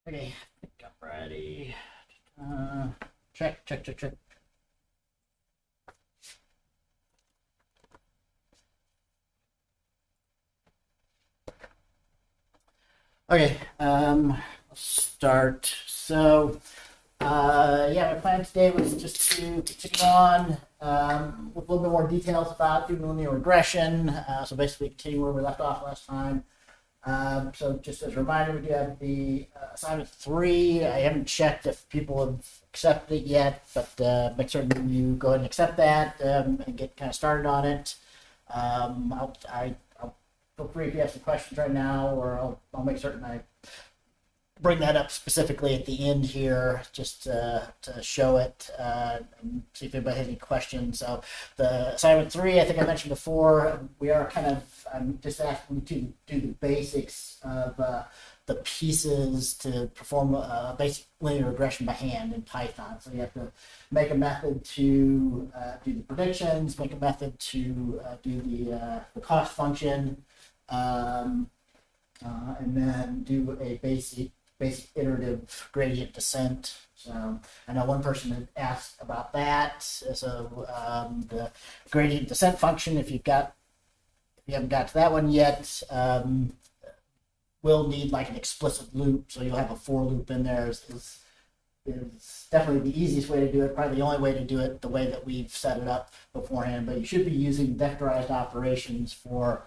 Okay, I think I'm ready. Uh, check. Okay, let's start. Yeah, my plan today was just to continue on with a little bit more details about doing linear regression. So basically, continue where we left off last time. So just as a reminder, we do have the assignment 3. I haven't checked if people have accepted it yet, but make certain you go ahead and accept that and get kind of started on it. I'll feel free if you have some questions right now, or I'll make certain I bring that up specifically at the end here, just to show it and see if anybody has any questions. So the assignment 3, I think I mentioned before, we are I'm just asking to do the basics of the pieces to perform a basic linear regression by hand in Python. So you have to make a method to do the predictions, make a method to do the cost function, and then do a basic iterative gradient descent. So I know one person had asked about that. So the gradient descent function, if you haven't got to that one yet, will need like an explicit loop. So you'll have a for loop in there. Is definitely the easiest way to do it. Probably the only way to do it the way that we've set it up beforehand. But you should be using vectorized operations for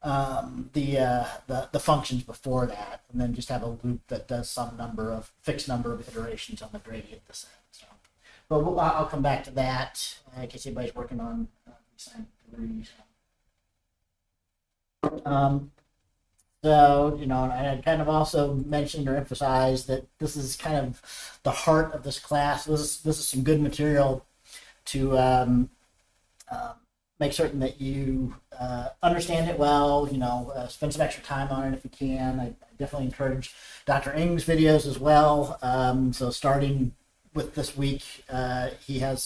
the functions before that, and then just have a loop that does some fixed number of iterations on the gradient descent. So, but I'll come back to that in case anybody's working on assignment 3. So, and I kind of also mentioned or emphasized that this is kind of the heart of this class. This is some good material to make certain that you understand it well, spend some extra time on it if you can. I definitely encourage Dr. Ng's videos as well. So starting with this week, I have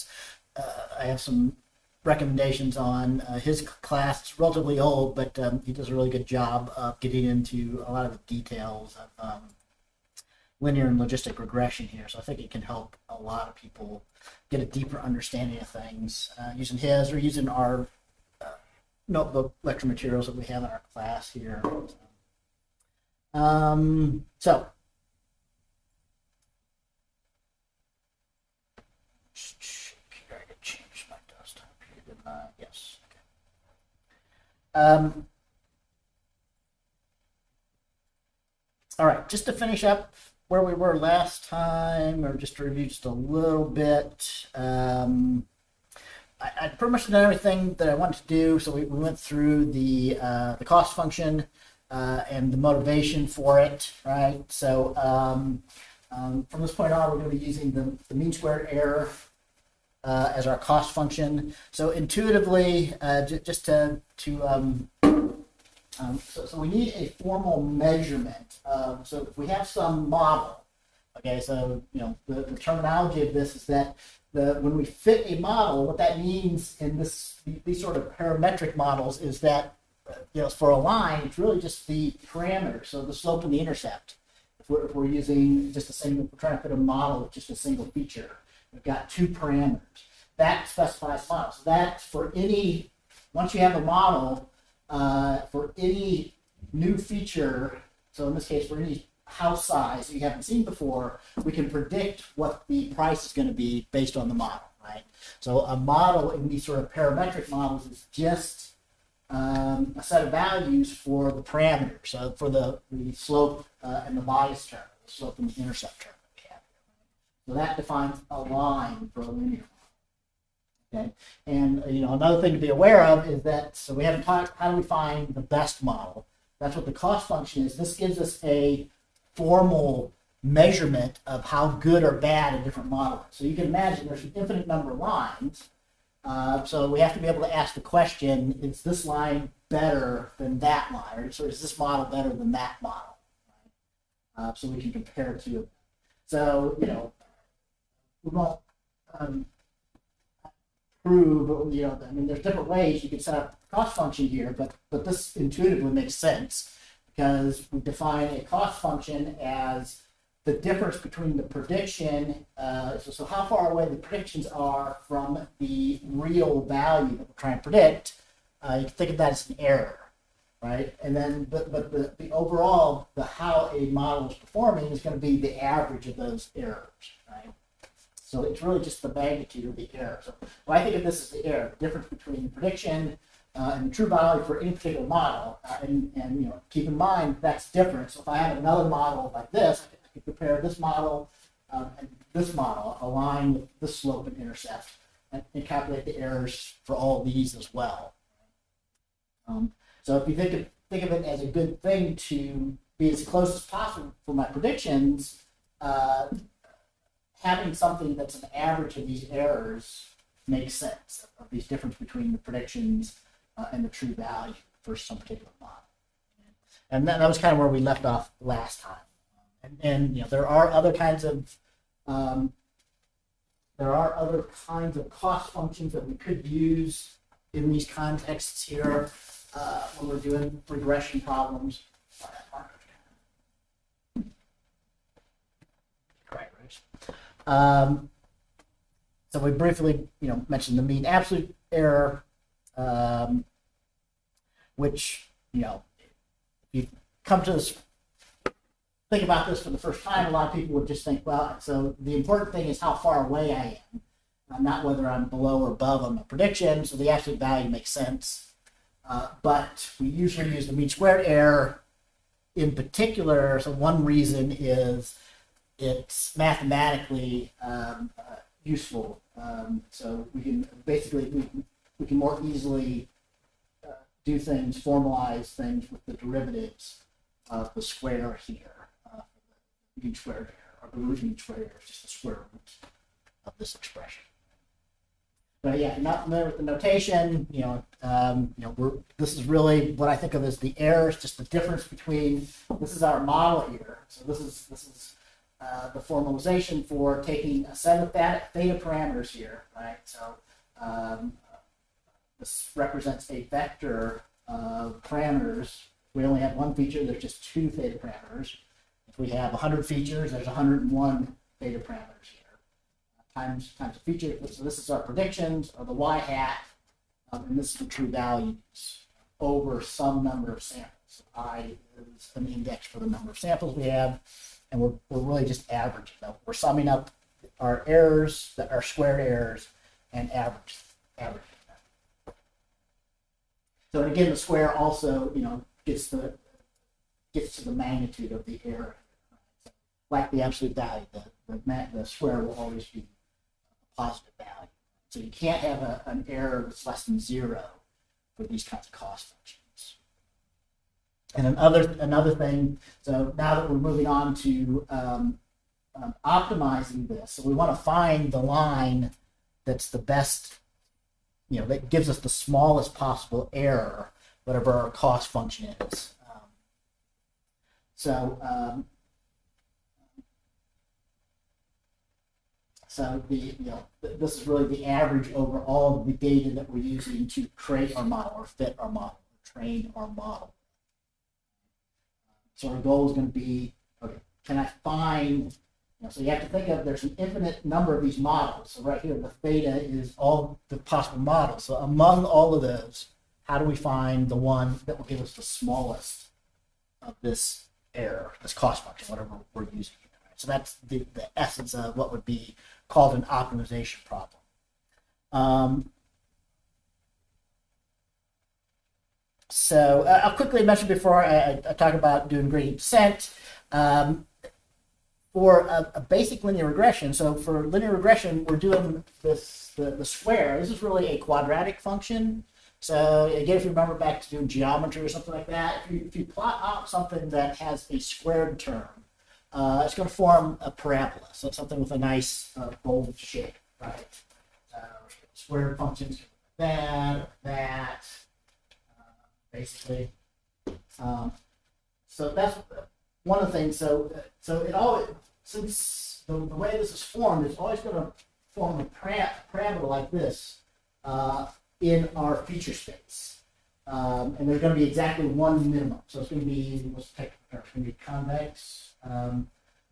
some recommendations on his class. It's relatively old, but he does a really good job of getting into a lot of the details of linear and logistic regression here. So I think it can help a lot of people get a deeper understanding of things using his or using our notebook lecture materials that we have in our class here. So I could change my desktop here, didn't I? Yes. Okay. All right, just to finish up where we were last time, or just to review just a little bit. I pretty much done everything that I wanted to do. So we went through the cost function and the motivation for it, right? So from this point on, we're going to be using the mean squared error as our cost function. So intuitively, just to so we need a formal measurement. So if we have some model, okay, so the terminology of this is that when we fit a model, what that means in these sort of parametric models is that for a line, it's really just the parameters, so the slope and the intercept. If we're using just if we're trying to fit a model with just a single feature, we've got 2 parameters. That specifies the model. So that once you have a model, for any new feature, so in this case, for any house size you haven't seen before, we can predict what the price is going to be based on the model, right? So a model in these sort of parametric models is just a set of values for the parameters, so for the slope and the bias term, the slope and the intercept term that we have here. So that defines a line for a linear model. Okay, and another thing to be aware of is that, so we haven't talked how do we find the best model. That's what the cost function is. This gives us a formal measurement of how good or bad a different model is. So you can imagine there's an infinite number of lines. So we have to be able to ask the question, is this line better than that line? Or is this model better than that model? Right? So we can compare two. So, we won't prove, there's different ways you can set up a cost function here, but this intuitively makes sense because we define a cost function as the difference between the prediction, so how far away the predictions are from the real value that we're trying to predict. You can think of that as an error, right? And then, but the overall, how a model is performing is going to be the average of those errors, right? So it's really just the magnitude of the error. So when I think of this as the error, the difference between the prediction and the true value for any particular model, and keep in mind that's different. So if I have another model like this, I can compare this model and this model, align with the slope and intercept, and calculate the errors for all these as well. So if you think of it as a good thing to be as close as possible for my predictions, having something that's an average of these errors makes sense, of these difference between the predictions and the true value for some particular model. And that was kind of where we left off last time. And there are other kinds of cost functions that we could use in these contexts here when we're doing regression problems. So we briefly, mentioned the mean absolute error, which, if you come to this, think about this for the first time, a lot of people would just think, well, so the important thing is how far away I am, not whether I'm below or above on my prediction. So the absolute value makes sense. But we usually use the mean squared error in particular. So one reason is it's mathematically useful. So we can basically we can more easily do things, formalize things with the derivatives of the square here. The mean squared error, or the root mean squared error is just the square root of this expression. But yeah, not familiar with the notation. This is really what I think of as the errors, just the difference between. This is our model here. So this is the formalization for taking a set of theta parameters here, right? So this represents a vector of parameters. We only have one feature. There's just two theta parameters. If we have 100 features, there's 101 theta parameters here. Times a feature. So this is our predictions, or the y hat, and this is the true values over some number of samples. I is an index for the number of samples we have, and we're really just averaging them. We're summing up our errors, our squared errors, and averaging them. So and again, the square also gets to the magnitude of the error. Like the absolute value, the square will always be positive value. So you can't have an error that's less than 0 for these kinds of cost functions. And another thing, so now that we're moving on to optimizing this, so we want to find the line that's the best, that gives us the smallest possible error, whatever our cost function is. So this is really the average over all of the data that we're using to create our model, or fit our model, or train our model. So our goal is going to be, okay, can I find, so you have to think of, there's an infinite number of these models. So right here, the theta is all the possible models. So among all of those, how do we find the one that will give us the smallest of this error, this cost function, whatever we're using here? So that's the essence of what would be called an optimization problem. So I'll quickly mention before I talk about doing gradient descent. For a basic linear regression, so for linear regression, we're doing the square. This is really a quadratic function. So again, if you remember back to doing geometry or something like that, if you plot out something that has a squared term, it's going to form a parabola, so it's something with a nice bold shape, right? Squared functions like that, basically. So that's one of the things. So it always, since the way this is formed, it's always going to form a parabola like this in our feature space, and there's going to be exactly one minimum. So it's going to be, it's going to be convex.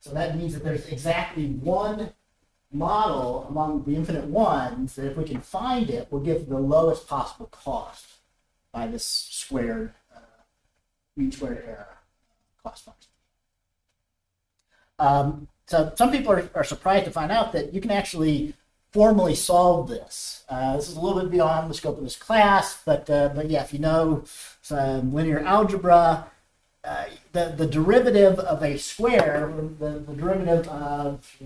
So that means that there's exactly one model among the infinite ones that if we can find it, will give the lowest possible cost by this squared, mean squared error cost function. So some people are surprised to find out that you can actually formally solve this. This is a little bit beyond the scope of this class, but yeah, if you know some linear algebra, the derivative of a square, the derivative of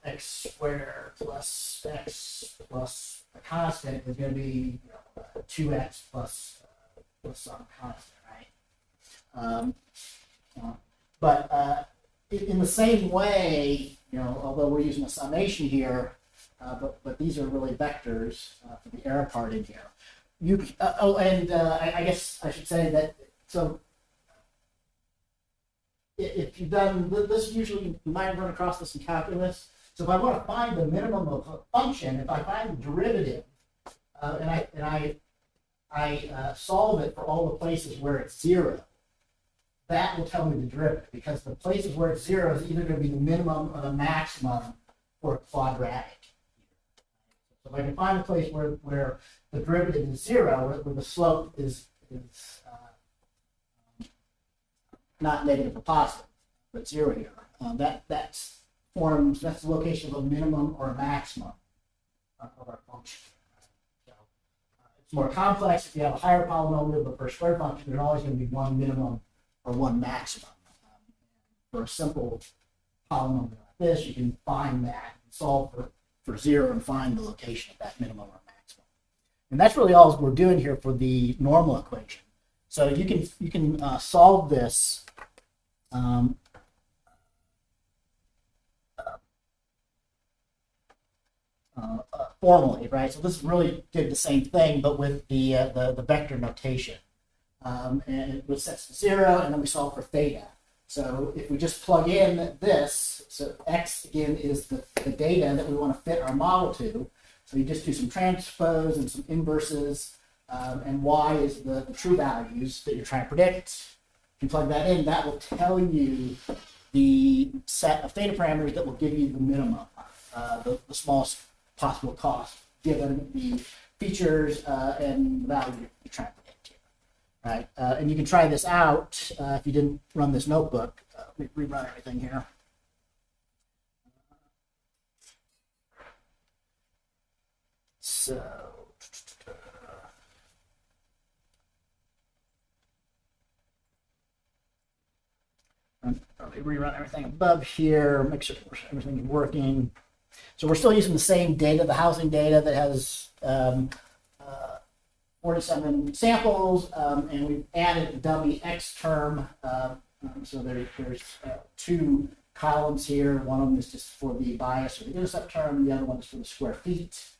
x squared plus x plus a constant is going to be 2x plus some constant, right? But in the same way, although we're using a summation here, but these are really vectors for the error part in here. I guess I should say that, so if you've done this, usually you might run across this in calculus. So if I want to find the minimum of a function, if I find the derivative, and I solve it for all the places where it's 0, that will tell me the derivative, because the places where it's 0 is either going to be the minimum or the maximum for a quadratic. So if I can find a place where the derivative is 0, where the slope is not negative or positive, but 0 here, that's the location of a minimum or a maximum of our function. So, it's more complex if you have a higher polynomial, but for a square function, there's always going to be one minimum or one maximum. For a simple polynomial like this, you can find that, solve for 0, and find the location of that minimum or maximum. And that's really all we're doing here for the normal equation. So you can solve this formally, right? So this really did the same thing, but with the vector notation. And it was set to 0, and then we solve for theta. So if we just plug in this, so x again is the data that we want to fit our model to. So you just do some transpose and some inverses, and y is the true values that you're trying to predict. If you plug that in, that will tell you the set of theta parameters that will give you the minimum, the smallest possible cost, given the features and the value you're trying to predict here. Right? And you can try this out if you didn't run this notebook. Let me rerun everything here. So, let me rerun everything above here, make sure everything is working. So we're still using the same data, the housing data that has 47 samples, and we've added the dummy X term. So there's 2 columns here. One of them is just for the bias or the intercept term. The other one is for the square feet.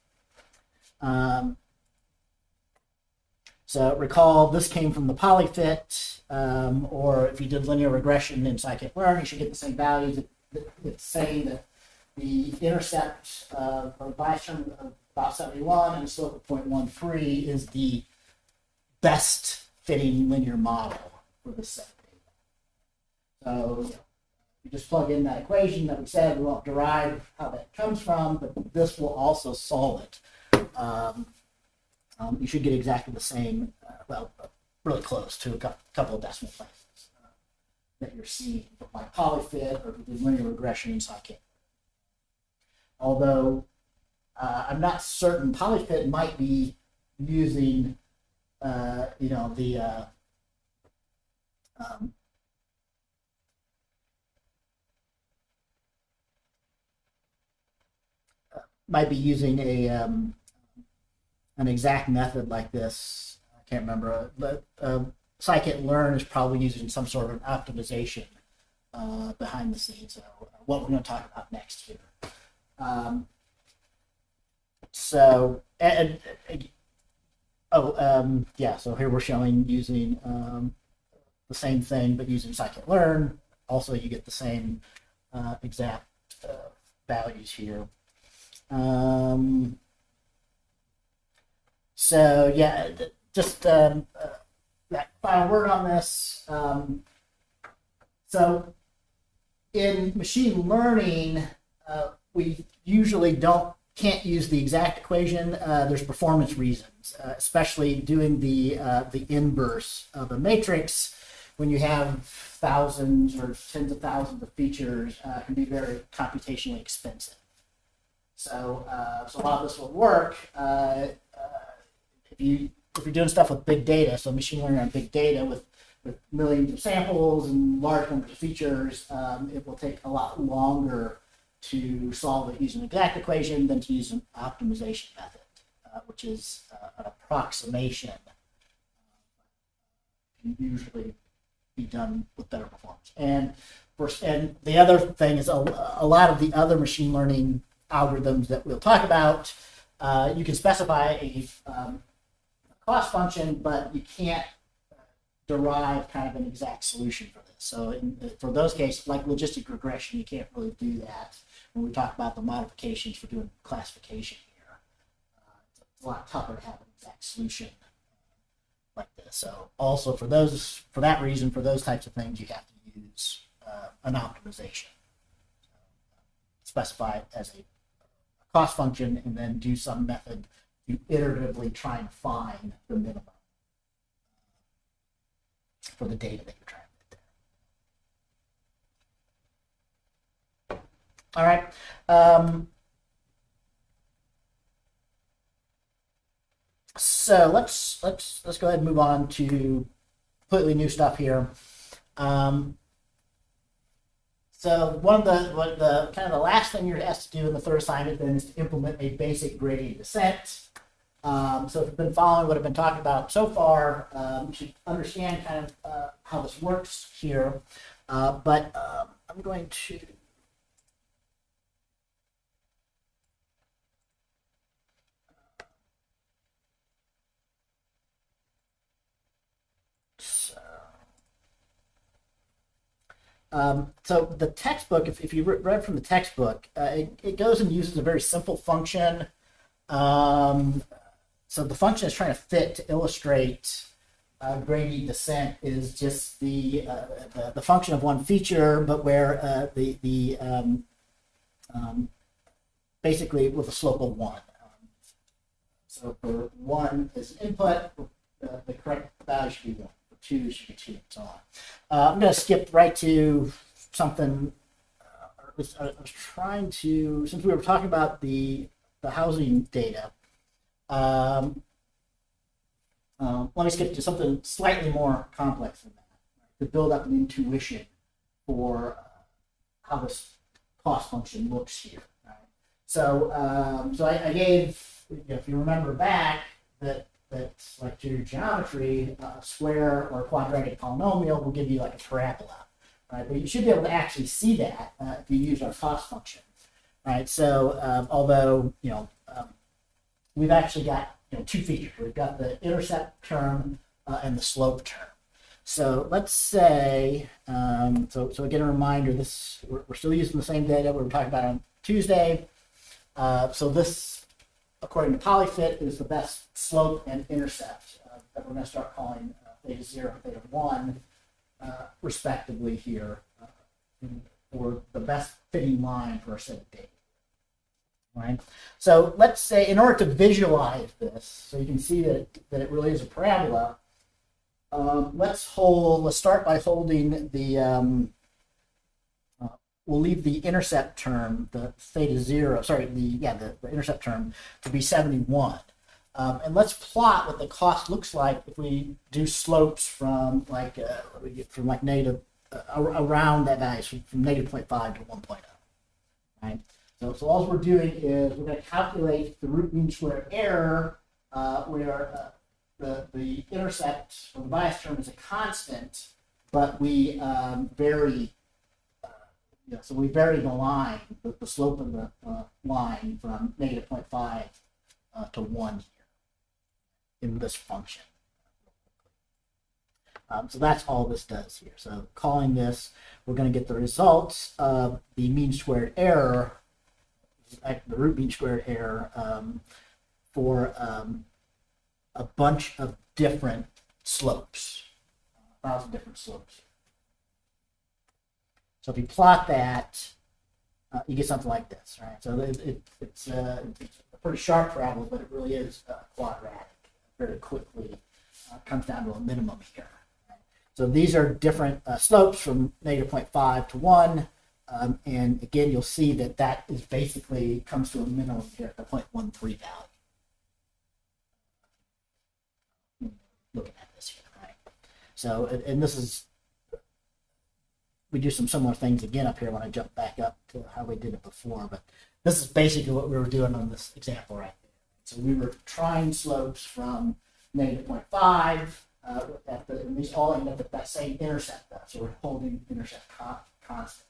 So recall this came from the polyfit, or if you did linear regression in scikit-learn, you should get the same values. It's saying that the intercept or the bias term of about 71 and the slope of 0.13 is the best fitting linear model for this set of data. So you just plug in that equation that we said. We won't derive how that comes from, but this will also solve it. You should get exactly the same, well, really close to a couple of decimal places that you're seeing by polyfit or the linear regression in scikit. Although I'm not certain, polyfit might be using, might be using an exact method like this. I can't remember, but scikit-learn is probably using some sort of optimization behind the scenes. So what we're going to talk about next here. So here we're showing using the same thing, but using scikit-learn. Also, you get the same exact values here. So yeah, just that final word on this. So in machine learning, we usually can't use the exact equation. There's performance reasons, especially doing the inverse of a matrix when you have thousands or tens of thousands of features can be very computationally expensive. So a lot of this will work if you're doing stuff with big data. So machine learning on big data with millions of samples and large numbers of features, it will take a lot longer to solve it using an exact equation than to use an optimization method, which is an approximation. Can usually be done with better performance. And the other thing is a lot of the other machine learning algorithms that we'll talk about, you can specify a cost function, but you can't derive kind of an exact solution for this. So for those cases, like logistic regression, you can't really do that when we talk about the modifications for doing classification here. It's a lot tougher to have an exact solution like this. So also for that reason, for those types of things, you have to use an optimization. Specify it as a cost function and then do some method to iteratively try and find the minimum for the data that you're trying to fit there. All right. So let's go ahead and move on to completely new stuff here. So one of the kind of the last thing you're asked to do in the third assignment then is to implement a basic gradient descent. So if you've been following what I've been talking about so far, you should understand kind of how this works here. But I'm going to so the textbook, if you read from the textbook, it goes and uses a very simple function. So the function is trying to fit to illustrate gradient descent is just the function of one feature, but where basically with a slope of 1. So for 1 is input, the correct value should be 1. 2 should be 2, and so on. I'm going to skip right to something. I was trying to, since we were talking about the housing data, let me skip to something slightly more complex than that, right, to build up an intuition for how this cost function looks here. Right? So, I gave, if you remember back, that's like to geometry, a square or a quadratic polynomial will give you like a parabola, right? But you should be able to actually see that if you use our cost function, right? So although we've actually got two features, we've got the intercept term and the slope term. So let's say, so again a reminder, we're still using the same data we were talking about on Tuesday. So this, according to polyfit, is the best slope and intercept that we're going to start calling theta 0 and theta 1, respectively here, for the best fitting line for a set of data. Right? So let's say, in order to visualize this, so you can see that it really is a parabola, let's start by holding the we'll leave the intercept term, the theta 0, sorry, the intercept term to be 71. And let's plot what the cost looks like if we do slopes from negative, around that value, from negative 0.5 to 1.0. Right? So all we're doing is we're going to calculate the root mean squared error where the intercept or the bias term is a constant, but we vary. So we vary the line, the slope of the line from negative 0.5 to 1 here in this function. So that's all this does here. So calling this, we're going to get the results of the mean squared error, the root mean squared error for a bunch of different slopes, 1,000 different slopes. So if you plot that, you get something like this, right? So it's a pretty sharp travel, but it really is quadratic. Very quickly comes down to a minimum here. Right? So these are different slopes from -0.5 to 1. And again, you'll see that that is basically comes to a minimum here at the 0.13 value. Looking at this here, right? So, and this is, we do some similar things again up here when I jump back up to how we did it before, but this is basically what we were doing on this example right there. So we were trying slopes from -0.5, and these all end up at that same intercept though. So we're holding intercept constant.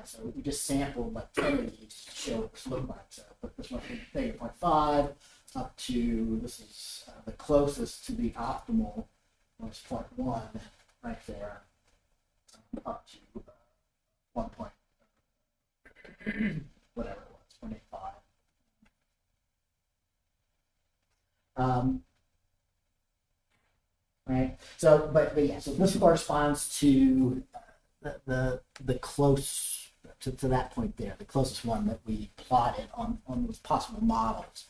So we just sampled like 10 of these to show what this looked like. So put this one from -0.5 up to, this is the closest to the optimal, was 0.1 right there, up to 1 point, whatever it was, 0.85. Right. So, but yeah. So this corresponds to the close to that point there, the closest one that we plotted on those possible models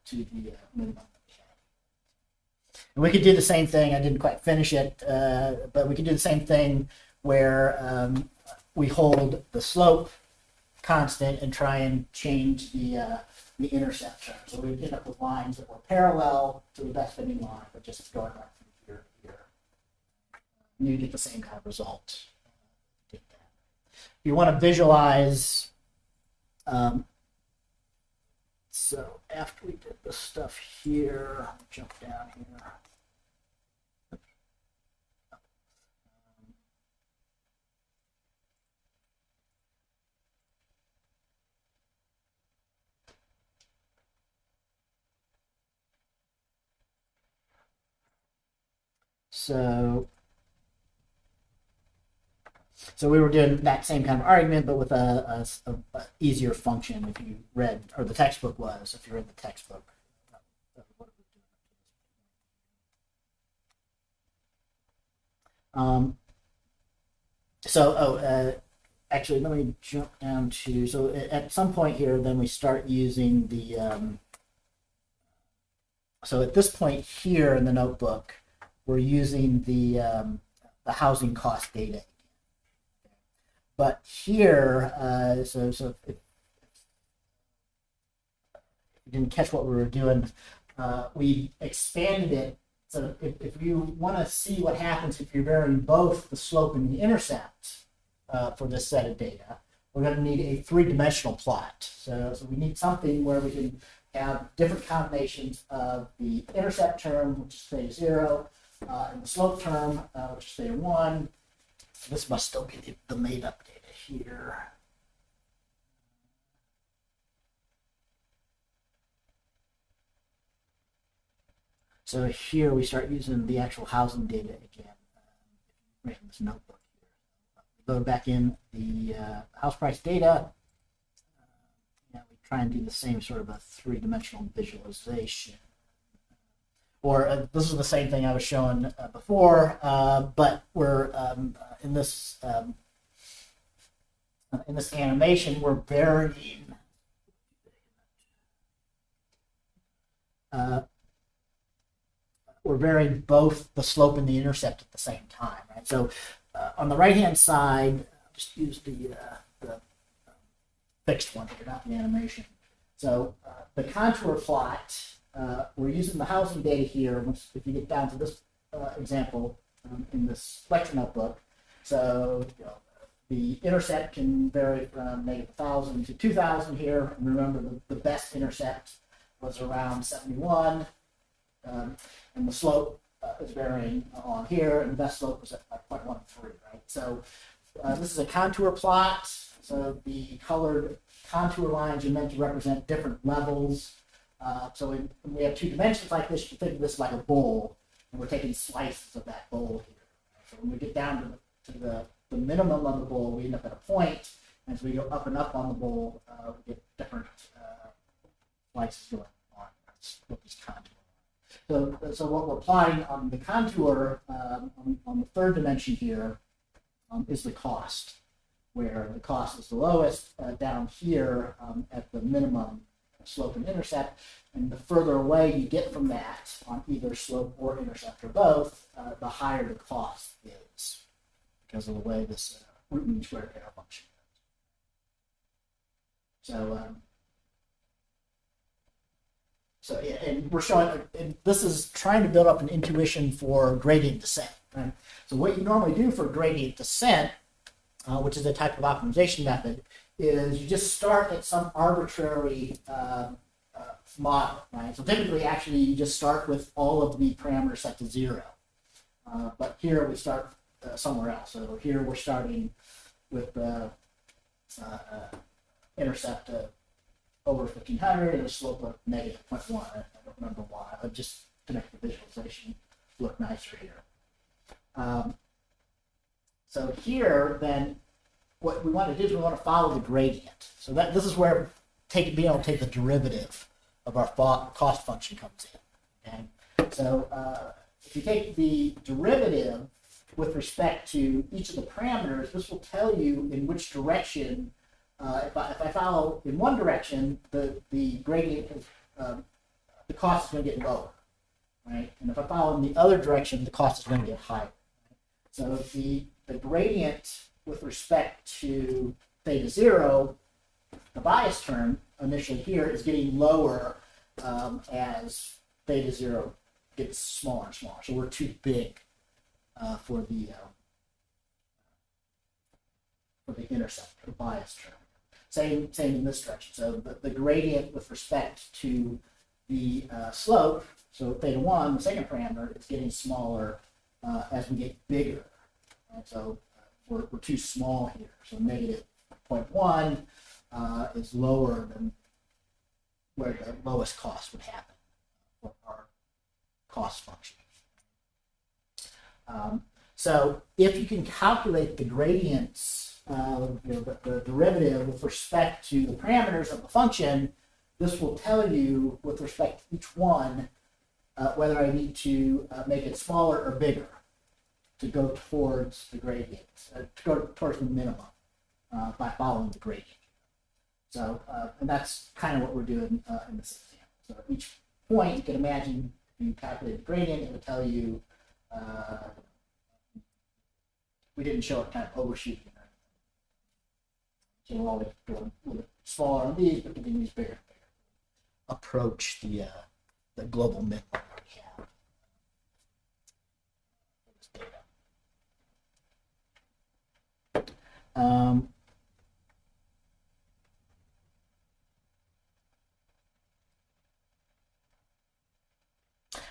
to the minimum that we had. And we could do the same thing. I didn't quite finish it, but we could do the same thing where we hold the slope constant and try and change the intercept term. So we end up with lines that were parallel to the best fitting line, but just going right from here to here. And you get the same kind of result. If you want to visualize, so after we did the stuff here, jump down here. So we were doing that same kind of argument, but with a easier function. If you read, or the textbook was, if you read the textbook. Actually, let me jump down to, so at some point here, then we start using the, so at this point here in the notebook, we're using the housing cost data. But here, so if you didn't catch what we were doing, we expanded it. So if you want to see what happens if you're varying both the slope and the intercept for this set of data, we're going to need a three-dimensional plot. So we need something where we can have different combinations of the intercept term, which is theta 0, and the slope term, which is theta 1. This must still be the made-up data here. So here we start using the actual housing data again. Right in this notebook here. Go back in the house price data. We try and do the same sort of a three-dimensional visualization. Or this is the same thing I was showing before, but we're in this animation, we're varying both the slope and the intercept at the same time, right? So on the right-hand side, I'll just use the fixed one here, not the animation. So the contour plot. We're using the housing data here. If you get down to this example in this lecture notebook, so the intercept can vary from -1,000 to 2,000 here. And remember, the best intercept was around 71, and the slope is varying along here, and the best slope was at 0.13, right? So this is a contour plot. So the colored contour lines are meant to represent different levels. So when we have two dimensions like this, you think of this like a bowl, and we're taking slices of that bowl here. So when we get down to the minimum of the bowl, we end up at a point. As we go up and up on the bowl, we get different slices going on. That's what this contour. So what we're applying on the contour, on the third dimension here, is the cost, where the cost is the lowest down here at the minimum slope and intercept. And the further away you get from that on either slope or intercept or both, the higher the cost is because of the way this root mean squared error function goes. So yeah, and we're showing, and this is trying to build up an intuition for gradient descent. Right? So what you normally do for gradient descent, which is a type of optimization method, is you just start at some arbitrary model, right? So typically, actually, you just start with all of the parameters set to 0. But here we start somewhere else. So here we're starting with the intercept over 1500 and a slope of negative 0.1. I don't remember why, but just to make the visualization look nicer here. So here, then, what we want to do is we want to follow the gradient. So that this is where being able to take the derivative of our cost function comes in. Okay? So if you take the derivative with respect to each of the parameters, this will tell you in which direction. If I follow in one direction, the gradient, the cost is going to get lower, right? And if I follow in the other direction, the cost is going to get higher. So the gradient with respect to theta 0, the bias term initially here is getting lower as theta 0 gets smaller and smaller. So we're too big for the intercept, the bias term. Same in this direction. So the gradient with respect to the slope, so theta 1, the second parameter, is getting smaller as we get bigger. And so we're too small here. So negative 0.1 is lower than where the lowest cost would happen for our cost function. So if you can calculate the gradients, the derivative with respect to the parameters of the function, this will tell you with respect to each one whether I need to make it smaller or bigger to go towards the gradient, to go towards the minimum by following the gradient. So, and that's kind of what we're doing in this example. So at each point, you can imagine if you calculate the gradient, it would tell you, we didn't show it kind of overshooting. So we're always going a little bit smaller on these, but getting these bigger and bigger. Approach the global minimum that we have for this data.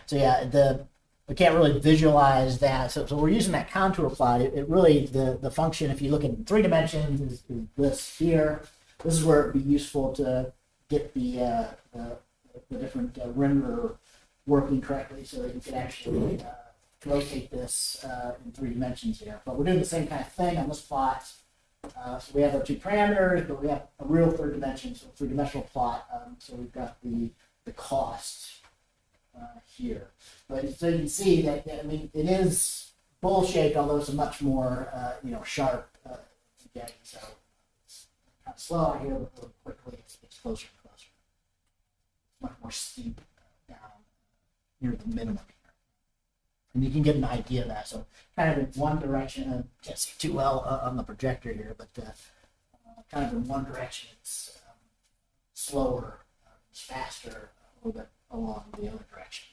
So yeah, we can't really visualize that. So we're using that contour plot. It really, the function, if you look in 3 dimensions, is this here. This is where it would be useful to get the different render working correctly so that you could actually rotate this in 3 dimensions here. But we're doing the same kind of thing on this plot. So we have our 2 parameters, but we have a real 3rd dimension, so 3-dimensional plot. So we've got the cost here. But so you can see that, I mean, it is bowl-shaped, although it's a much more, sharp getting. So it's kind of slower here, but really quickly it's closer and closer. It's much more steep down near the minimum here. And you can get an idea of that. So kind of in one direction, I can't see too well on the projector here, but kind of in one direction it's slower, it's faster, a little bit along the other direction.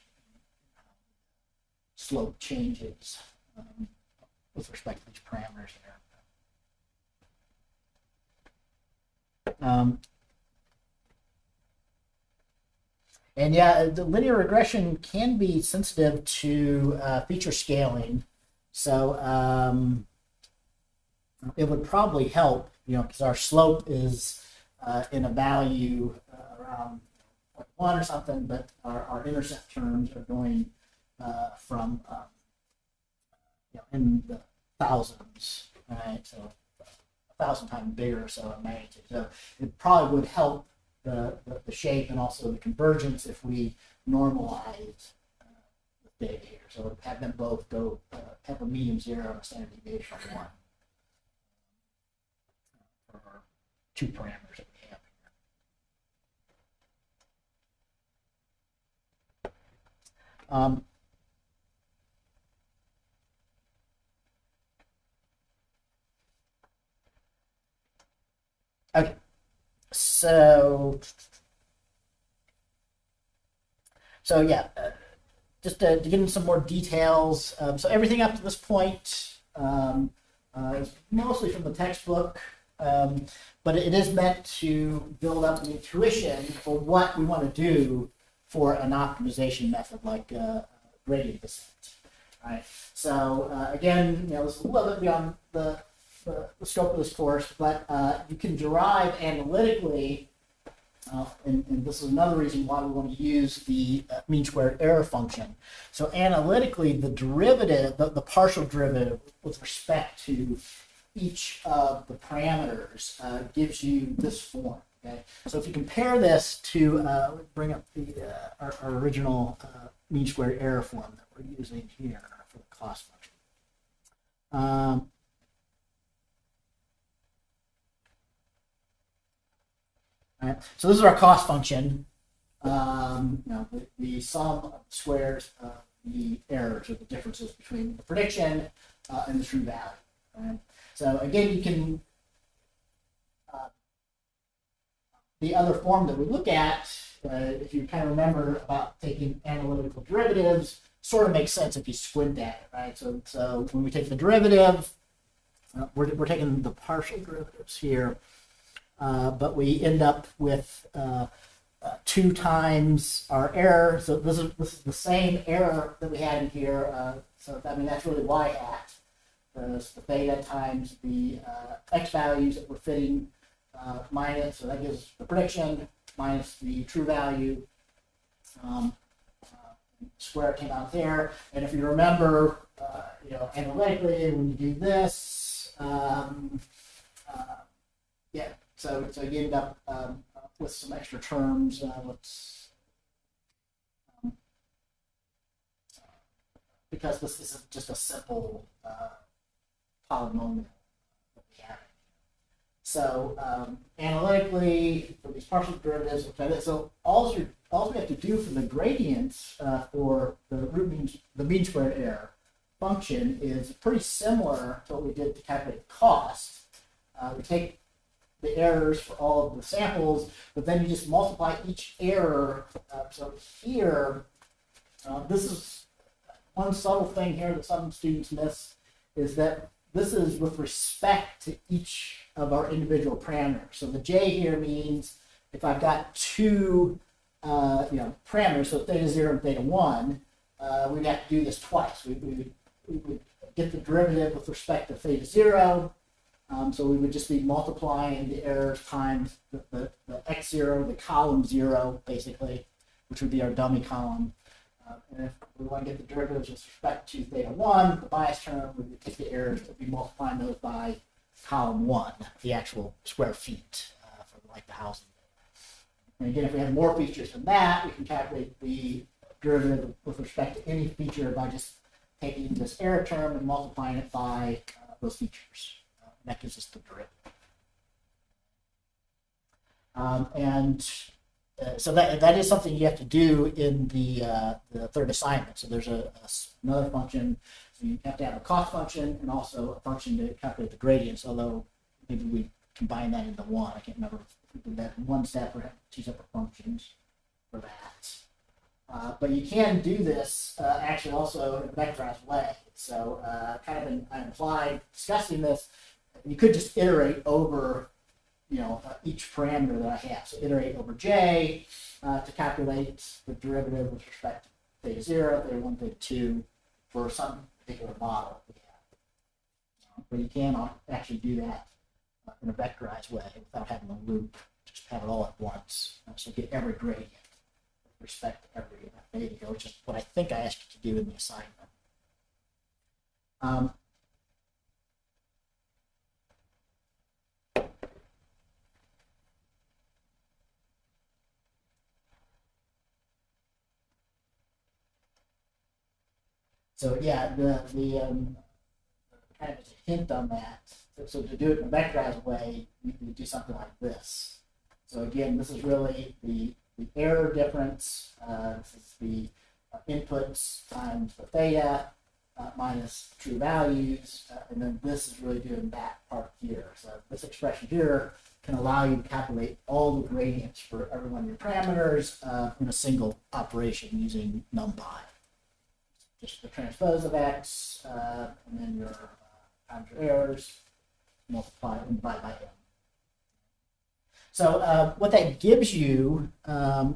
Slope changes with respect to these parameters there. And yeah, the linear regression can be sensitive to feature scaling. So it would probably help, because our slope is in a value around 0.1 or something, but our intercept terms are going from in the thousands, right? So 1,000 times bigger or so in magnitude. So it probably would help the shape and also the convergence if we normalize the data here. So have them both go have a median 0 and a standard deviation of 1. two parameters that we have here. Okay, so yeah, just to get into some more details. So everything up to this point is mostly from the textbook, but it is meant to build up the intuition for what we want to do for an optimization method like gradient descent. All right. So again, this is a little bit beyond the scope of this course, but you can derive analytically. And this is another reason why we want to use the mean squared error function. So analytically, the derivative, the partial derivative with respect to each of the parameters gives you this form. Okay, so if you compare this to bring up our original mean squared error form that we're using here for the cost function. All right, so this is our cost function. The sum of the squares of the errors or the differences between the prediction and the true value. Right? So again, you can the other form that we look at, if you kind of remember about taking analytical derivatives, sort of makes sense if you squint at it, right? So when we take the derivative, we're taking the partial derivatives here. But we end up with 2 times our error. So this is the same error that we had in here. So I mean that's really y hat. The theta times the x values that we're fitting minus. So that gives the prediction minus the true value. Square came out there. And if you remember, analytically when you do this, yeah. So you end up with some extra terms. Because this is just a simple polynomial that we have. So analytically, for these partial derivatives, so all we have to do for the gradients for the mean squared error function is pretty similar to what we did to calculate cost. We take the errors for all of the samples, but then you just multiply each error. So here, this is one subtle thing here that some students miss, is that this is with respect to each of our individual parameters. So the J here means if I've got 2 parameters, so theta 0 and theta 1, we'd have to do this twice. We would get the derivative with respect to theta 0. So we would just be multiplying the errors times the x0, the column 0, basically, which would be our dummy column. And if we want to get the derivatives with respect to theta 1, the bias term, we would take the errors, we'd be multiplying those by column 1, the actual square feet for like the housing. And again, if we have more features than that, we can calculate the derivative with respect to any feature by just taking this error term and multiplying it by those features. That gives us the derivative. So that is something you have to do in the third assignment. So there's another function. So you have to have a cost function and also a function to calculate the gradients, although maybe we combine that into one. I can't remember if we did that in one step or have 2 separate functions for that. But you can do this actually also in a vectorized way. So kind of implied discussing this, you could just iterate over, each parameter that I have. So iterate over J to calculate the derivative with respect to theta 0, theta 1, theta 2 for some particular model we have. But you can actually do that in a vectorized way without having a loop. Just have it all at once. So get every gradient with respect to every theta, which is what I think I asked you to do in the assignment. So yeah, the kind of as a hint on that. So to do it in a vectorized way, you can do something like this. So again, this is really the error difference. This is the inputs times the theta minus true values, and then this is really doing that part here. So this expression here can allow you to calculate all the gradients for every one of your parameters in a single operation using NumPy. Just the transpose of x, and then your times your errors, multiply and divide by m. So what that gives you, so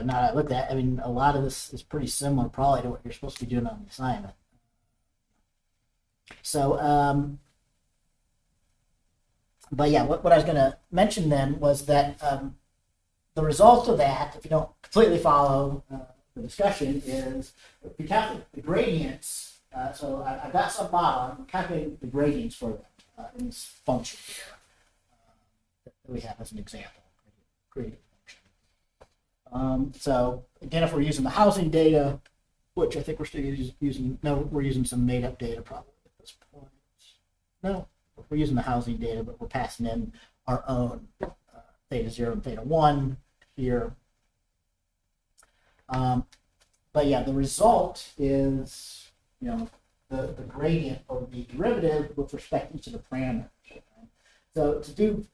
now I looked at, I mean, a lot of this is pretty similar probably to what you're supposed to be doing on the assignment. So, but yeah, what I was going to mention then was that the result of that, if you don't completely follow the discussion, is if you calculate the gradients. So I've got some model, I'm calculating the gradients for them in this function here that we have as an example. Gradient function. So again, if we're using the housing data, which I think we're still using, no, we're using some made-up data probably at this point. No, we're using the housing data, but we're passing in our own theta 0 and theta 1 here. But yeah, the result is, you know, the gradient or the derivative with respect to each of the parameters. Okay? So to do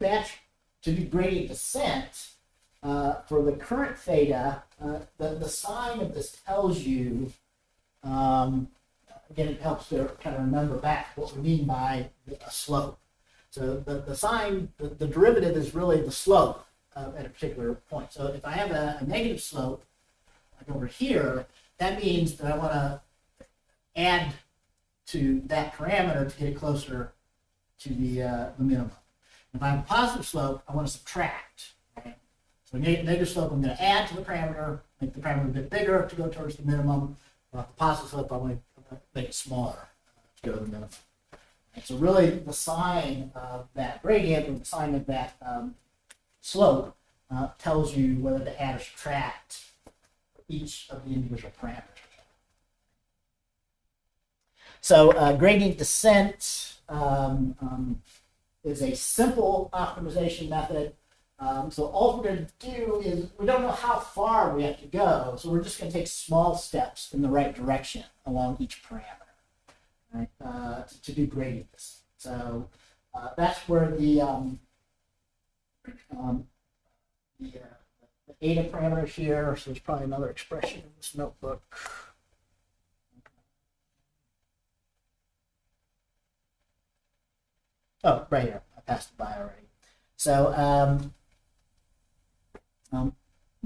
gradient descent for the current theta, the sign of this tells you, again, it helps to kind of remember back what we mean by a slope. So the sign, the derivative is really the slope at a particular point. So if I have a negative slope, like over here, that means that I want to add to that parameter to get it closer to the minimum. If I have a positive slope, I want to subtract. Right? So negative slope, I'm going to add to the parameter, make the parameter a bit bigger to go towards the minimum. The positive slope, I want to make it smaller to go to the minimum. And so really, the sign of that gradient or the sign of that slope tells you whether to add or subtract each of the individual parameters. So gradient descent is a simple optimization method. So all we're going to do is, we don't know how far we have to go, so we're just going to take small steps in the right direction along each parameter, right, to do gradient descent. So that's where the eta parameter here, so there's probably another expression in this notebook. Oh, right here. I passed it by already. So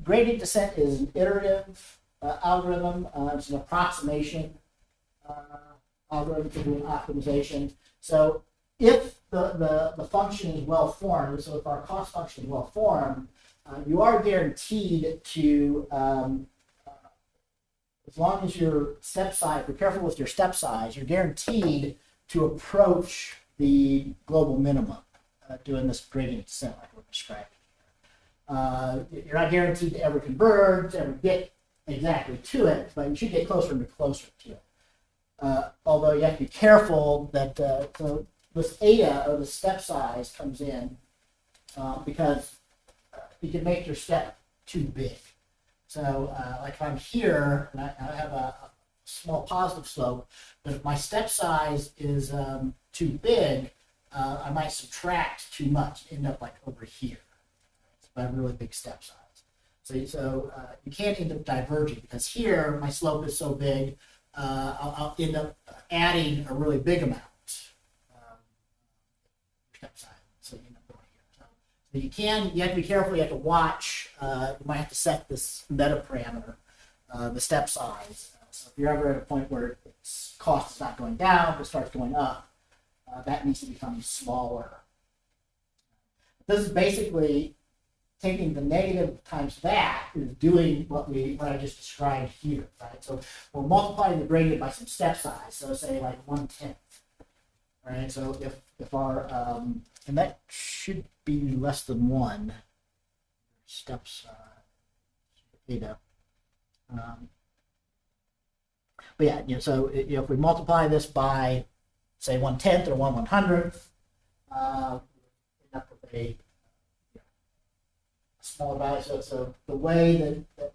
gradient descent is an iterative algorithm. It's an approximation algorithm to do an optimization. So if the function is well formed, so if our cost function is well formed, you are guaranteed to, as long as your step size, be careful with your step size, you're guaranteed to approach the global minimum doing this gradient descent like we're describing here. You're not guaranteed to ever converge, to ever get exactly to it, but you should get closer and closer to it. Although you have to be careful that so this eta, or the step size, comes in because you can make your step too big. So like if I'm here and I have a small positive slope, but if my step size is too big, I might subtract too much, end up like over here. So I have a really big step size. So you can't end up diverging because here my slope is so big, I'll end up adding a really big amount step size. So you end up going here. So you have to be careful. You have to watch. You might have to set this meta parameter, the step size. So if you're ever at a point where its cost is not going down, but starts going up, that needs to become smaller. This is basically taking the negative times that is doing what I just described here, right? So we're multiplying the gradient by some step size, so say like 1/10. right? So if our and that should be less than one steps theta. But yeah, so if we multiply this by say 1/10 or 1/100th, end up with a smaller value. So the way that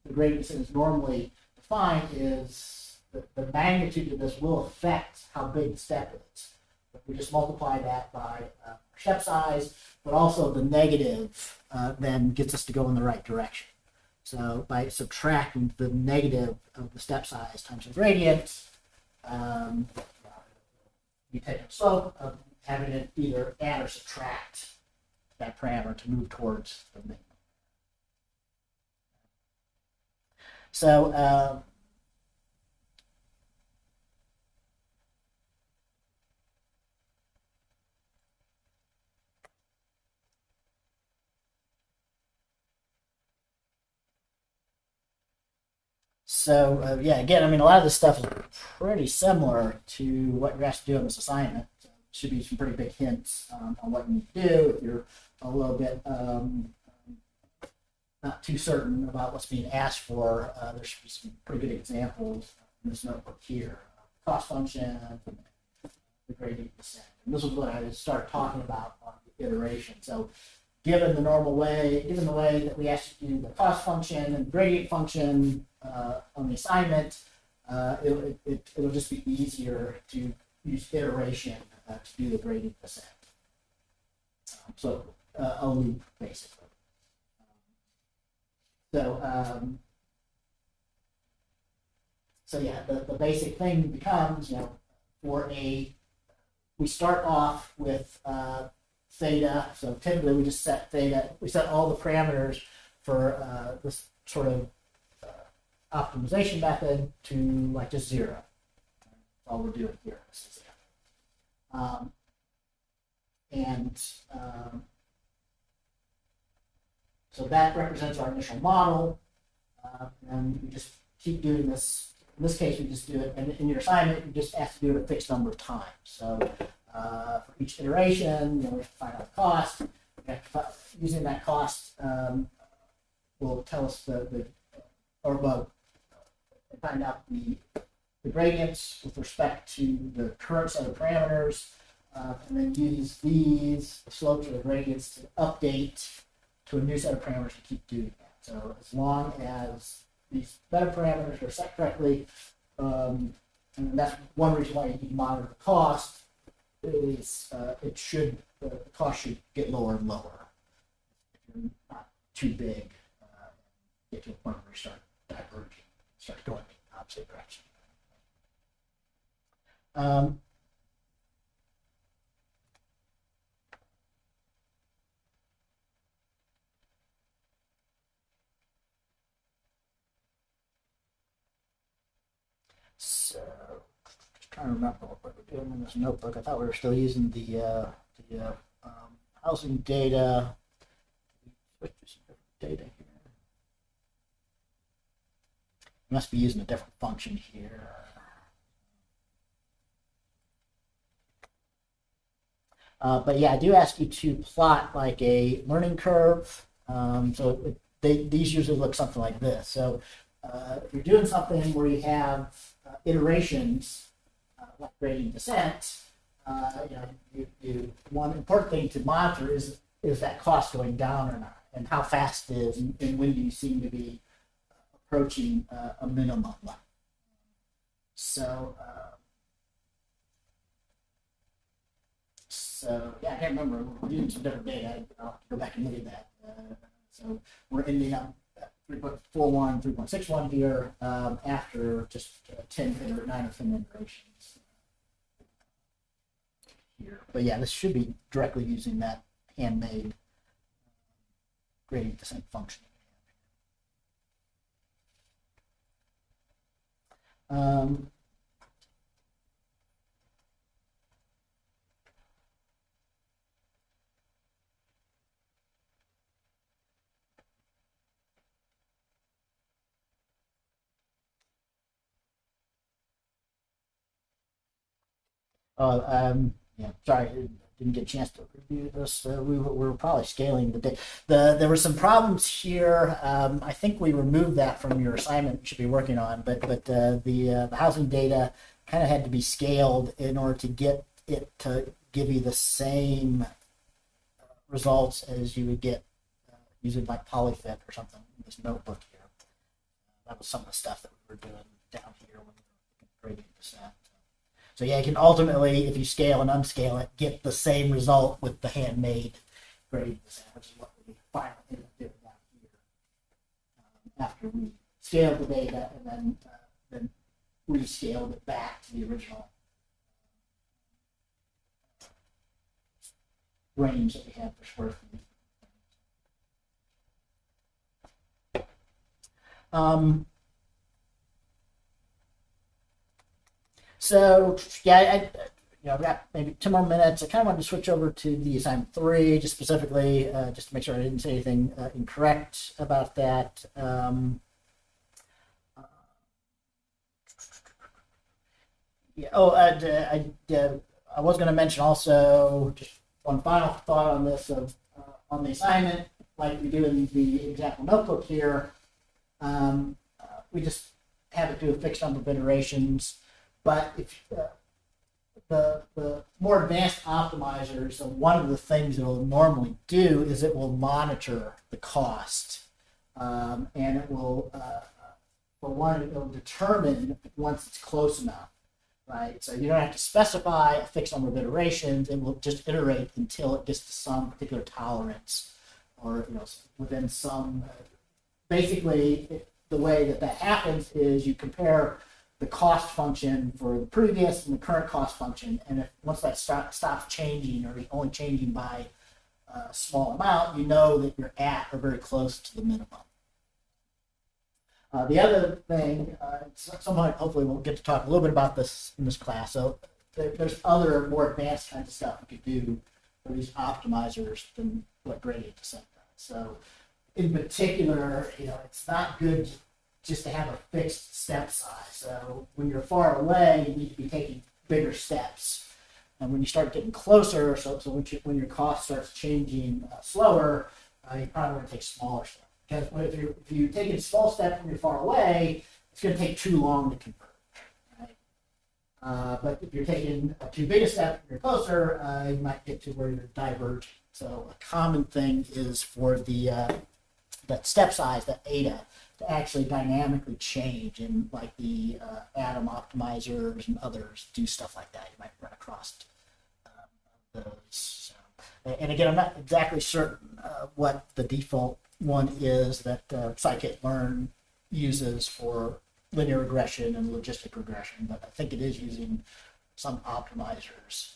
the gradient descent is normally defined is the magnitude of this will affect how big the step is. We just multiply that by step size, but also the negative then gets us to go in the right direction. So by subtracting the negative of the step size times the gradient, you take the slope of having it either add or subtract that parameter to move towards the minimum. So yeah, again, I mean, a lot of this stuff is pretty similar to what you're asked to do in this assignment. So should be some pretty big hints on what you need to do if you're a little bit not too certain about what's being asked for. There should be some pretty good examples in this notebook here. Cost function, the gradient descent. And this is what I start talking about on the iteration. So given the way that we asked you to do the cost function and gradient function on the assignment, it'll just be easier to use iteration to do the gradient descent. So a loop, basically. So yeah, the basic thing becomes, we start off with theta. So typically we just set theta. We set all the parameters for this sort of optimization method to like just 0. That's all we're doing here. So that represents our initial model, and we just keep doing this. In this case, we just do it, and in your assignment, you just have to do it a fixed number of times. So for each iteration, we have to find out the cost. Using that cost will tell us find out the gradients with respect to the current set of parameters, and then use these slopes or the gradients to update to a new set of parameters to keep doing that. So as long as these meta parameters are set correctly, and that's one reason why you need to monitor the cost, is the cost should get lower and lower if you're not too big, get to a point where you start diverging, start going in the opposite direction. So, just trying to remember what we're doing in this notebook. I thought we were still using the housing data. Switch to some different data here. We must be using a different function here. But yeah, I do ask you to plot like a learning curve. These usually look something like this. So if you're doing something where you have iterations like gradient descent, one important thing to monitor is that cost going down or not, and how fast it is, and when do you seem to be approaching a minimum. So yeah, I can't remember. We're using some different data. I'll have to go back and look at that. So we're ending up at 3.41, 3.61 here after just 9 or 10 iterations here. But yeah, this should be directly using that handmade gradient descent function. Yeah, sorry, I didn't get a chance to review this. We were probably scaling the data. There were some problems here. I think we removed that from your assignment you should be working on, but the housing data kind of had to be scaled in order to get it to give you the same results as you would get using like Polyfit or something in this notebook here. That was some of the stuff that we were doing down here when we were gradient descent. So yeah, you can ultimately, if you scale and unscale it, get the same result with the handmade gradient descent, which is what we finally ended up doing down here. After we scaled the data and then rescaled it back to the original range that we had for square feet. So yeah, I've got maybe 10 more minutes. I kind of wanted to switch over to the assignment 3, just specifically, just to make sure I didn't say anything incorrect about that. Yeah. Oh, I was going to mention also just one final thought on this on the assignment, like we do in the example notebook here. We just have it do a fixed number of iterations, but if the more advanced optimizers, one of the things it will normally do is it will monitor the cost, and it will, for one, it will determine once it's close enough, right? So you don't have to specify a fixed number of iterations; it will just iterate until it gets to some particular tolerance, or within some. Basically, the way that happens is you compare the cost function for the previous and the current cost function, and if once that stops changing or is only changing by a small amount, you know that you're at or very close to the minimum. The other thing, at some point, hopefully we'll get to talk a little bit about this in this class. So there's other more advanced kinds of stuff you could do for these optimizers than what gradient descent does. So in particular, it's not good just to have a fixed step size. So when you're far away, you need to be taking bigger steps. And when you start getting closer, so when your cost starts changing slower, you probably want to take smaller steps. Because if you take a small step when you're far away, it's going to take too long to converge. Right? But if you're taking a too big a step when you're closer, you might get to where you're diverging. So a common thing is for that step size, that eta, to actually dynamically change, and like the atom optimizers and others do stuff like that. You might run across those. So, and again, I'm not exactly certain what the default one is that scikit-learn uses for linear regression and logistic regression, but I think it is using some optimizers.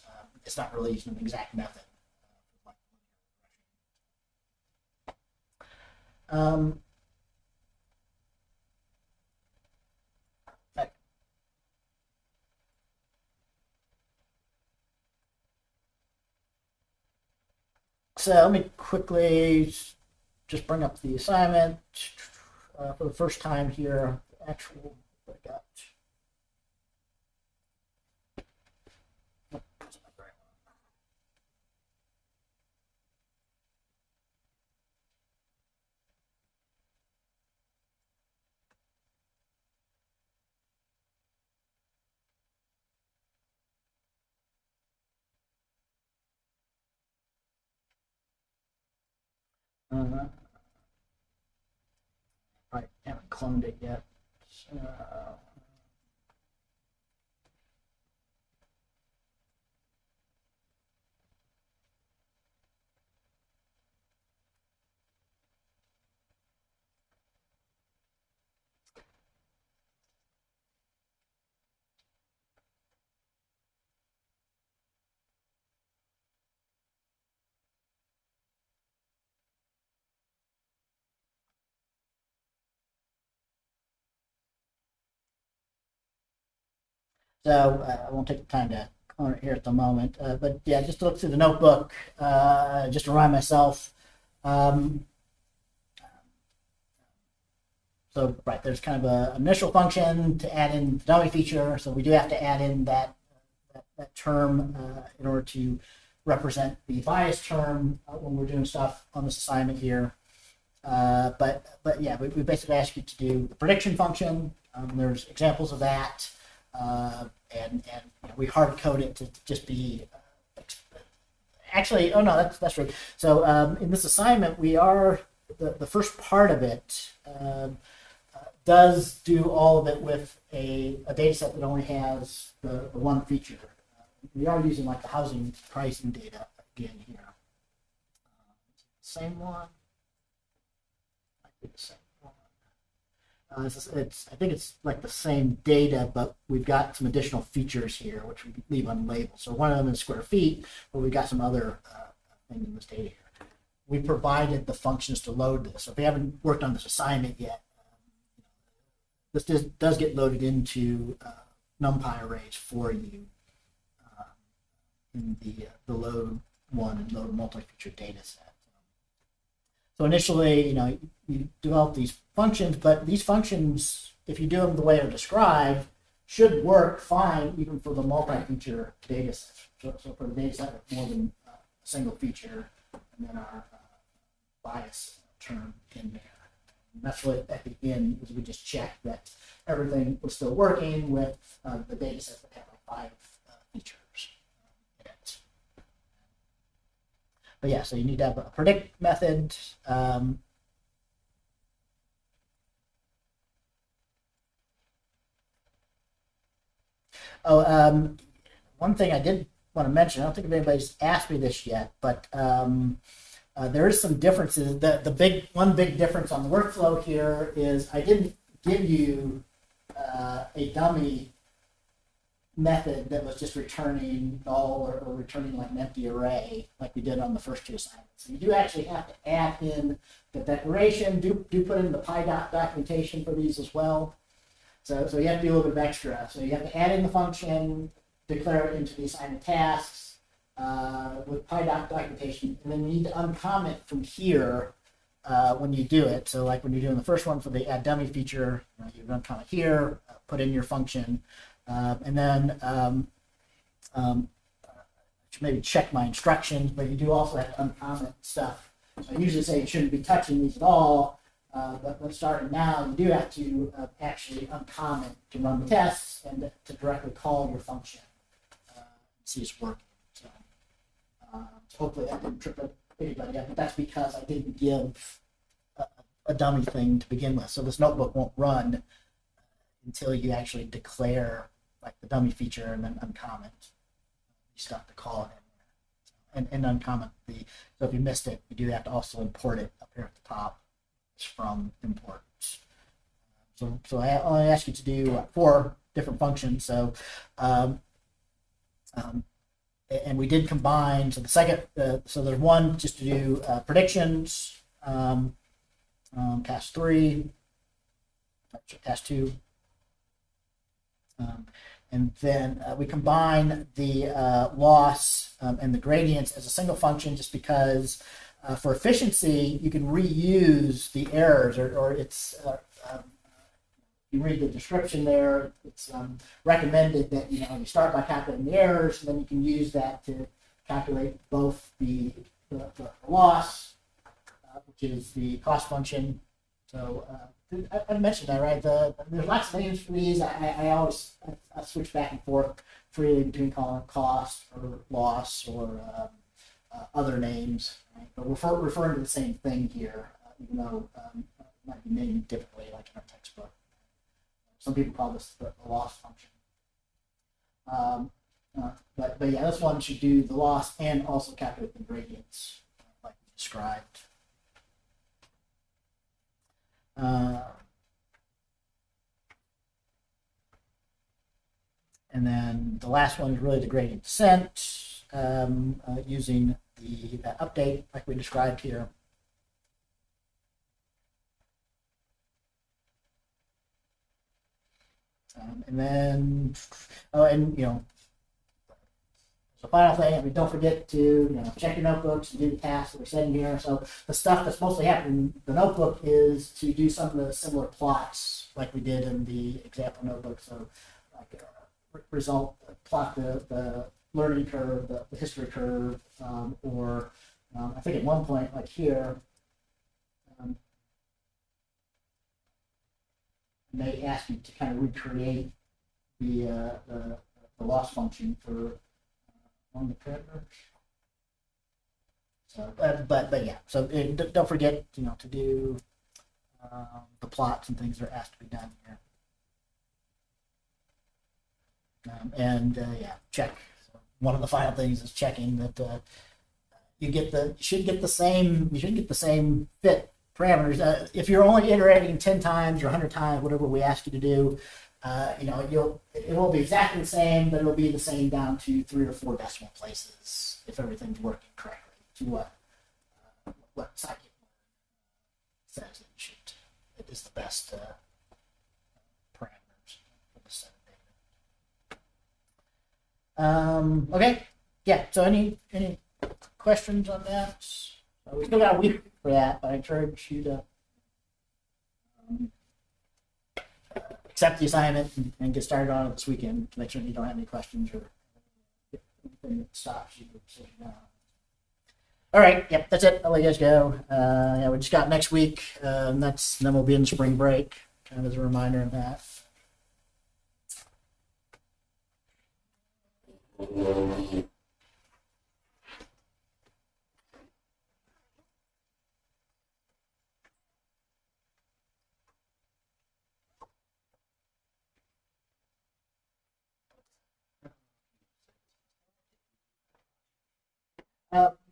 It's not really using an exact method. So let me quickly just bring up the assignment for the first time here. Actual, I got. I haven't cloned it yet. So, I won't take the time to clone it here at the moment. But yeah, just to look through the notebook, just to remind myself. So right, there's kind of an initial function to add in the dummy feature. So we do have to add in that that term in order to represent the bias term when we're doing stuff on this assignment here. But yeah, we basically ask you to do the prediction function. There's examples of that, and we hard code it to just be. Actually, oh no, that's right. So in this assignment, we are the first part of it does do all of it with a data set that only has the one feature. We are using like the housing pricing data again here. Same one. Might be the same one. I think it's like the same data, but we've got some additional features here, which we leave unlabeled. So one of them is square feet, but we've got some other thing in this data here. We provided the functions to load this. So if you haven't worked on this assignment yet, this does get loaded into NumPy arrays for you in the load one and load multi-feature data set. So initially, you develop these functions, but these functions, if you do them the way they're described, should work fine even for the multi-feature data set. So for the data set with more than a single feature, and then our bias term in there. And that's what at the end is we just checked that everything was still working with the data set that had like 5 features in it. But yeah, so you need to have a predict method. One thing I did want to mention, I don't think if anybody's asked me this yet, but there is some differences. One big difference on the workflow here is I didn't give you a dummy method that was just returning null or returning like an empty array like we did on the first 2 assignments. So you do actually have to add in the declaration, do put in the PyDoc documentation for these as well. So you have to do a little bit of extra. So you have to add in the function, declare it into the assignment tasks with PyDoc documentation, and then you need to uncomment from here when you do it. So like when you're doing the first one for the add dummy feature, you uncomment here, put in your function, and then should maybe check my instructions, but you do also have to uncomment stuff. So I usually say you shouldn't be touching these at all. But starting now, you do have to actually uncomment to run the tests and to directly call your function and see it's working. So hopefully that didn't trip anybody up, but that's because I didn't give a dummy thing to begin with. So this notebook won't run until you actually declare like the dummy feature and then uncomment. You still have to call it in there and uncomment so if you missed it, you do have to also import it up here at the top. From imports. So I only ask you to do 4 different functions. So and we did combine. So the second, so there's one just to do predictions, task 3, task 2, and then we combine the loss and the gradients as a single function, just because. For efficiency, you can reuse the errors, or it's you read the description there. It's recommended that you start by calculating the errors, and then you can use that to calculate both the loss, which is the cost function. So I mentioned that, right? There's lots of names for these. I always switch back and forth freely between calling it cost or loss or other names, right? But we're referring to the same thing here, even though it might be named differently, like in our textbook. Some people call this the loss function. But yeah, this one should do the loss and also calculate the gradients, like we described. And then the last one is really the gradient descent. Using the update like we described here. And then, the final thing, don't forget to check your notebooks and do the tasks that we're setting here. So the stuff that's mostly happening in the notebook is to do some of the similar plots like we did in the example notebook. So like result, plot the learning curve, the history curve, or I think at one point, like here, they ask you to kind of recreate the loss function for on the parameter. So, but yeah. So don't forget, to do the plots and things that are asked to be done here. Yeah, check. So one of the final things is checking that you should get the same fit parameters. If you're only iterating 10 times or 100 times, whatever we ask you to do, it will be exactly the same, but it'll be the same down to 3 or 4 decimal places if everything's working correctly to what scikit says it is the best parameters for the set of data. Okay, yeah. So any questions on that? We still got a week for that, but I encourage you to accept the assignment and get started on it this weekend to make sure you don't have any questions or anything that stops you from sitting down. All right, yep, that's it. I'll let you guys go. Yeah, we just got next week. Then we'll be in spring break. Kind of as a reminder of that.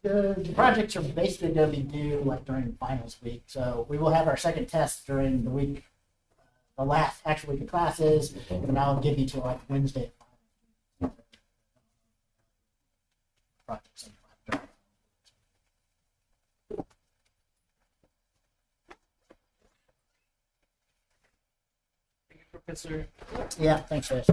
The projects are basically going to be due like during finals week, so we will have our second test during the week, the last actual week of classes, and I'll give you till like Wednesday. Projects. Thank you, Professor. Yeah, thanks, guys.